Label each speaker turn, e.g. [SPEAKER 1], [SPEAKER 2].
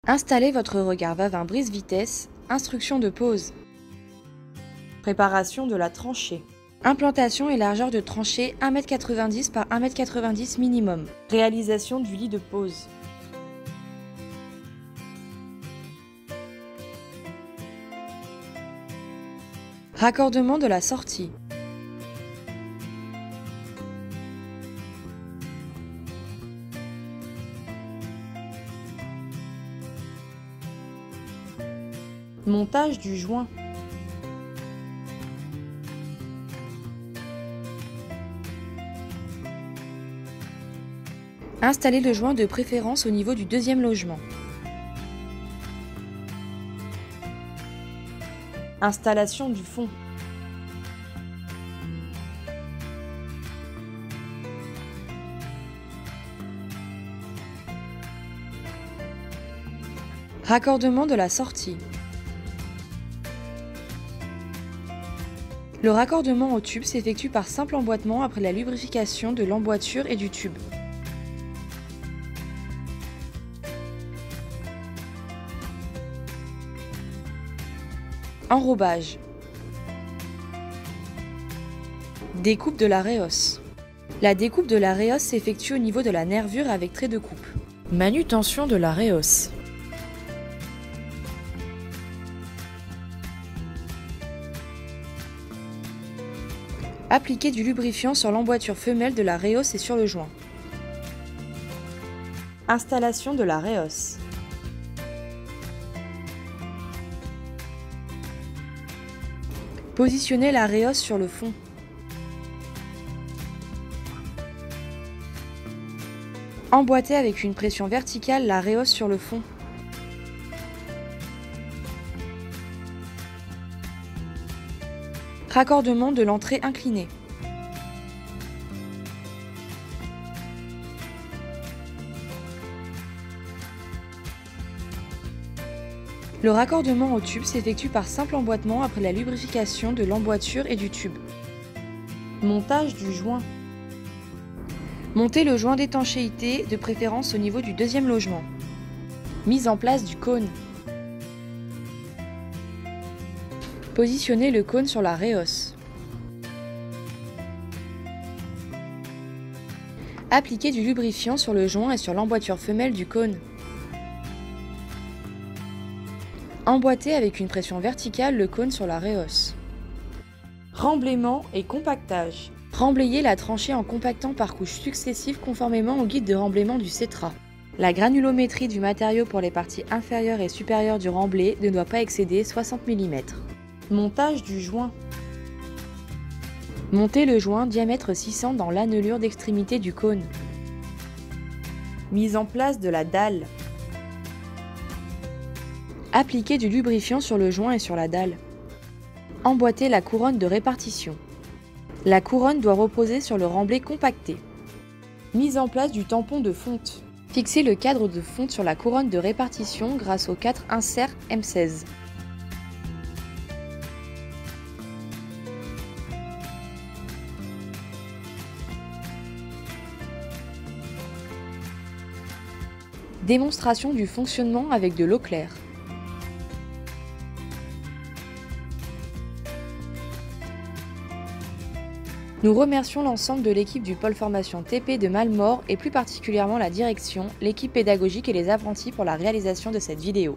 [SPEAKER 1] Installez votre regard Vavin brise-vitesse, instruction de pose. Préparation de la tranchée. Implantation et largeur de tranchée 1,90 m par 1,90 m minimum. Réalisation du lit de pose. Raccordement de la sortie. Montage du joint. Installez le joint de préférence au niveau du deuxième logement. Installation du fond. Raccordement de la sortie. Le raccordement au tube s'effectue par simple emboîtement après la lubrification de l'emboîture et du tube. Enrobage. Découpe de la réhausse. La découpe de la réhausse s'effectue au niveau de la nervure avec trait de coupe. Manutention de la réhausse. Appliquer du lubrifiant sur l'emboîture femelle de la réhausse et sur le joint. Installation de la réhausse. Positionnez la réhausse sur le fond. Emboîtez avec une pression verticale la réhausse sur le fond. Raccordement de l'entrée inclinée. Le raccordement au tube s'effectue par simple emboîtement après la lubrification de l'emboîture et du tube. Montage du joint. Montez le joint d'étanchéité, de préférence au niveau du deuxième logement. Mise en place du cône. Positionnez le cône sur la réhausse. Appliquez du lubrifiant sur le joint et sur l'emboîture femelle du cône. Emboîtez avec une pression verticale le cône sur la réhausse. Remblaiement et compactage. Remblayez la tranchée en compactant par couches successives conformément au guide de remblaiement du CETRA. La granulométrie du matériau pour les parties inférieures et supérieures du remblai ne doit pas excéder 60 mm. Montage du joint. Montez le joint diamètre 600 dans l'annelure d'extrémité du cône. Mise en place de la dalle. Appliquez du lubrifiant sur le joint et sur la dalle. Emboîtez la couronne de répartition. La couronne doit reposer sur le remblai compacté. Mise en place du tampon de fonte. Fixez le cadre de fonte sur la couronne de répartition grâce aux 4 inserts M16. Démonstration du fonctionnement avec de l'eau claire. Nous remercions l'ensemble de l'équipe du pôle formation TP de Malmort et plus particulièrement la direction, l'équipe pédagogique et les apprentis pour la réalisation de cette vidéo.